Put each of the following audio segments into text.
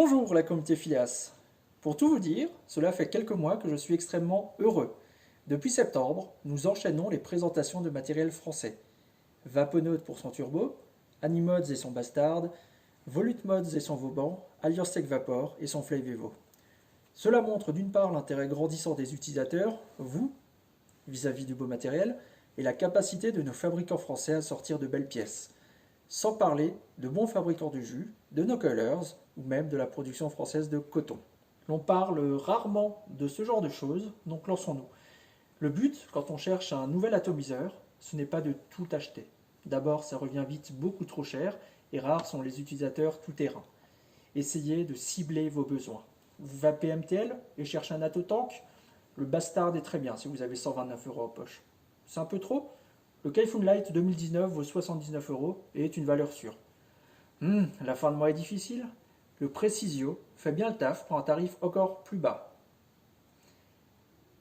Bonjour la communauté FIAS. Pour tout vous dire, cela fait quelques mois que je suis extrêmement heureux. Depuis septembre, nous enchaînons les présentations de matériel français. Vaponaut pour son turbo, Animods et son Bastard, Volutmods et son Vauban, Alliance Vapor et son Flavevo. Cela montre d'une part l'intérêt grandissant des utilisateurs, vous, vis-à-vis du beau matériel, et la capacité de nos fabricants français à sortir de belles pièces. Sans parler de bons fabricants de jus, de nos colors ou même de la production française de coton. L'on parle rarement de ce genre de choses, donc lançons-nous. Le but, quand on cherche un nouvel atomiseur, ce n'est pas de tout acheter. D'abord, ça revient vite beaucoup trop cher et rares sont les utilisateurs tout-terrain. Essayez de cibler vos besoins. Vous vapez MTL et cherchez un Atotank, le Bastard est très bien si vous avez 129 € en poche. C'est un peu trop? Le Kaifun Light 2019 vaut 79 € et est une valeur sûre. La fin de mois est difficile? Le Precisio fait bien le taf pour un tarif encore plus bas.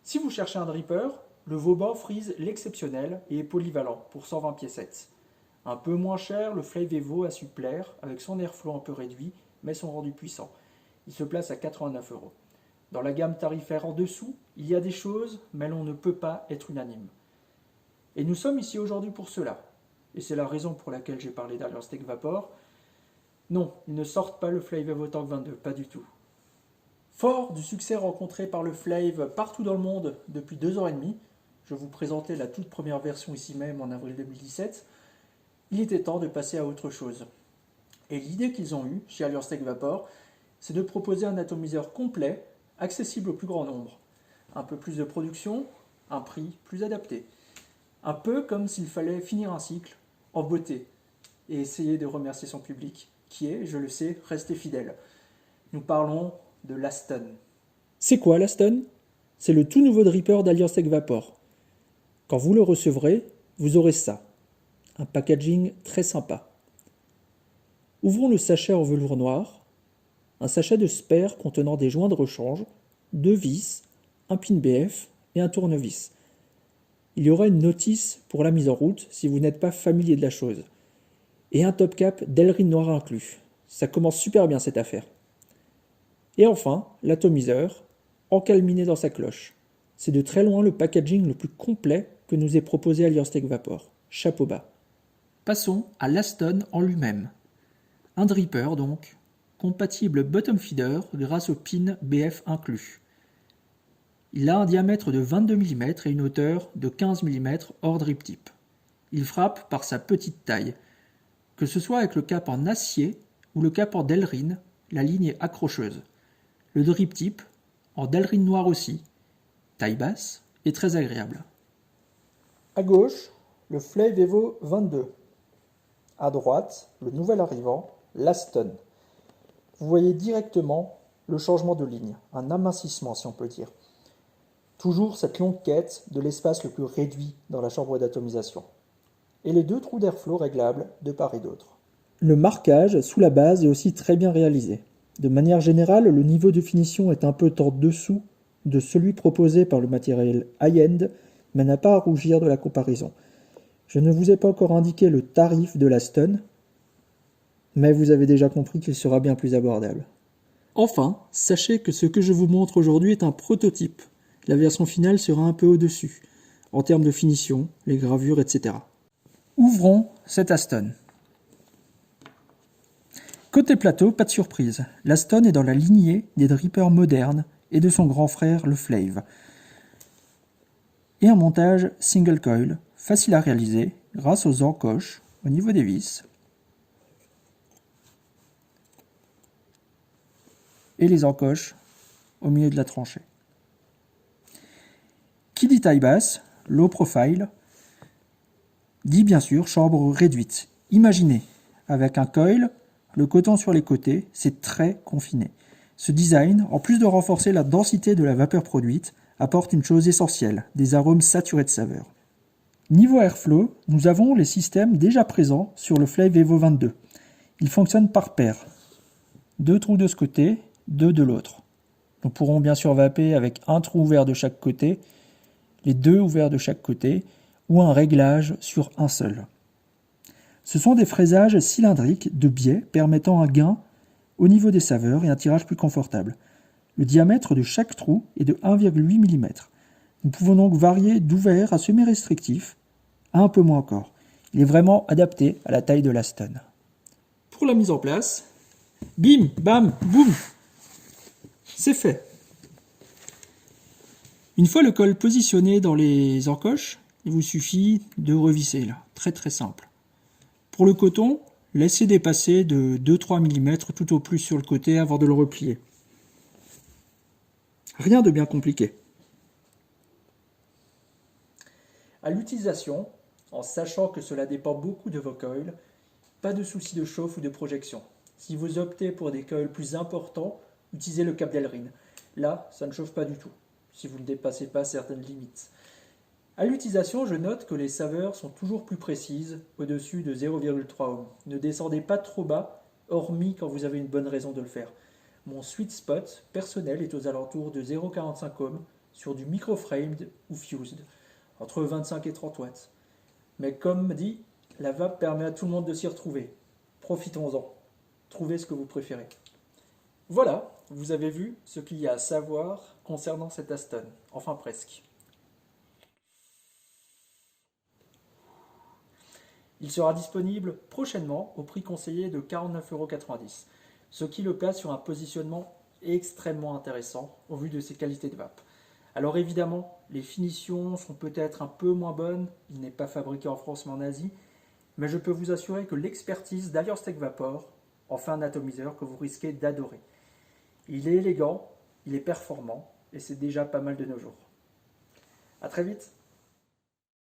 Si vous cherchez un dripper, le Vauban frise l'exceptionnel et est polyvalent pour 120 piécettes. Un peu moins cher, le Flavevo a su plaire avec son airflow un peu réduit mais son rendu puissant. Il se place à 89 €. Dans la gamme tarifaire en dessous, il y a des choses, mais l'on ne peut pas être unanime. Et nous sommes ici aujourd'hui pour cela. Et c'est la raison pour laquelle j'ai parlé d'Alliance Vapor. Non, ils ne sortent pas le Flavevo Tank 22, pas du tout. Fort du succès rencontré par le Flave partout dans le monde depuis 2 ans et demi, je vous présentais la toute première version ici même en avril 2017, il était temps de passer à autre chose. Et l'idée qu'ils ont eue chez Alliance Vapor, c'est de proposer un atomiseur complet, accessible au plus grand nombre. Un peu plus de production, un prix plus adapté. Un peu comme s'il fallait finir un cycle en beauté et essayer de remercier son public, qui est, je le sais, resté fidèle. Nous parlons de l'Aston. C'est quoi l'Aston? C'est le tout nouveau dripper d'Alliance Vapor. Quand vous le recevrez, vous aurez ça. Un packaging très sympa. Ouvrons le sachet en velours noir. Un sachet de spare contenant des joints de rechange, 2 vis, un pin BF et un tournevis. Il y aura une notice pour la mise en route si vous n'êtes pas familier de la chose. Et un top cap Delrin noir inclus. Ça commence super bien cette affaire. Et enfin, l'atomiseur, encalminé dans sa cloche. C'est de très loin le packaging le plus complet que nous ait proposé Alliance Vapor. Chapeau bas. Passons à l'Aston en lui-même. Un dripper donc, compatible bottom feeder grâce au pin BF inclus. Il a un diamètre de 22 mm et une hauteur de 15 mm hors drip tip. Il frappe par sa petite taille. Que ce soit avec le cap en acier ou le cap en Delrin, la ligne est accrocheuse. Le drip tip, en Delrin noir aussi, taille basse et très agréable. À gauche, le Flavevo 22. À droite, le nouvel arrivant, l'Aston. Vous voyez directement le changement de ligne, un amincissement si on peut dire. Toujours cette longue quête de l'espace le plus réduit dans la chambre d'atomisation. Et les 2 trous d'airflow réglables de part et d'autre. Le marquage sous la base est aussi très bien réalisé. De manière générale, le niveau de finition est un peu en dessous de celui proposé par le matériel high-end, mais n'a pas à rougir de la comparaison. Je ne vous ai pas encore indiqué le tarif de l'Aston, mais vous avez déjà compris qu'il sera bien plus abordable. Enfin, sachez que ce que je vous montre aujourd'hui est un prototype. La version finale sera un peu au-dessus, en termes de finition, les gravures, etc. Ouvrons cet Aston. Côté plateau, pas de surprise. L'Aston est dans la lignée des drippers modernes et de son grand frère, le Flave. Et un montage single coil, facile à réaliser grâce aux encoches au niveau des vis. Et les encoches au milieu de la tranchée. Qui dit taille basse, low profile, dit bien sûr chambre réduite. Imaginez, avec un coil, le coton sur les côtés, c'est très confiné. Ce design, en plus de renforcer la densité de la vapeur produite, apporte une chose essentielle, des arômes saturés de saveur. Niveau airflow, nous avons les systèmes déjà présents sur le Flavevo 22. Ils fonctionnent par paire. 2 trous de ce côté, 2 de l'autre. Nous pourrons bien sûr vaper avec un trou ouvert de chaque côté, les 2 ouverts de chaque côté, ou un réglage sur un seul. Ce sont des fraisages cylindriques de biais permettant un gain au niveau des saveurs et un tirage plus confortable. Le diamètre de chaque trou est de 1,8 mm. Nous pouvons donc varier d'ouvert à semi-restrictif à un peu moins encore. Il est vraiment adapté à la taille de la stun. Pour la mise en place, bim, bam, boum, c'est fait. Une fois le col positionné dans les encoches, il vous suffit de revisser là, très très simple. Pour le coton, laissez dépasser de 2-3 mm tout au plus sur le côté avant de le replier. Rien de bien compliqué. À l'utilisation, en sachant que cela dépend beaucoup de vos coils, pas de souci de chauffe ou de projection. Si vous optez pour des coils plus importants, utilisez le câble d'Elrin. Là, ça ne chauffe pas du tout, si vous ne dépassez pas certaines limites. À l'utilisation, je note que les saveurs sont toujours plus précises, au-dessus de 0,3 ohm. Ne descendez pas trop bas, hormis quand vous avez une bonne raison de le faire. Mon sweet spot personnel est aux alentours de 0,45 ohm sur du microframed ou fused, entre 25 et 30 watts. Mais comme dit, la vape permet à tout le monde de s'y retrouver. Profitons-en. Trouvez ce que vous préférez. Voilà, vous avez vu ce qu'il y a à savoir concernant cet Aston. Enfin presque. Il sera disponible prochainement au prix conseillé de 49,90 €, ce qui le place sur un positionnement extrêmement intéressant au vu de ses qualités de vape. Alors évidemment, les finitions sont peut-être un peu moins bonnes, il n'est pas fabriqué en France mais en Asie, mais je peux vous assurer que l'expertise d'Alias Tech Vapor en fait un atomiseur que vous risquez d'adorer. Il est élégant, il est performant, et c'est déjà pas mal de nos jours. A très vite.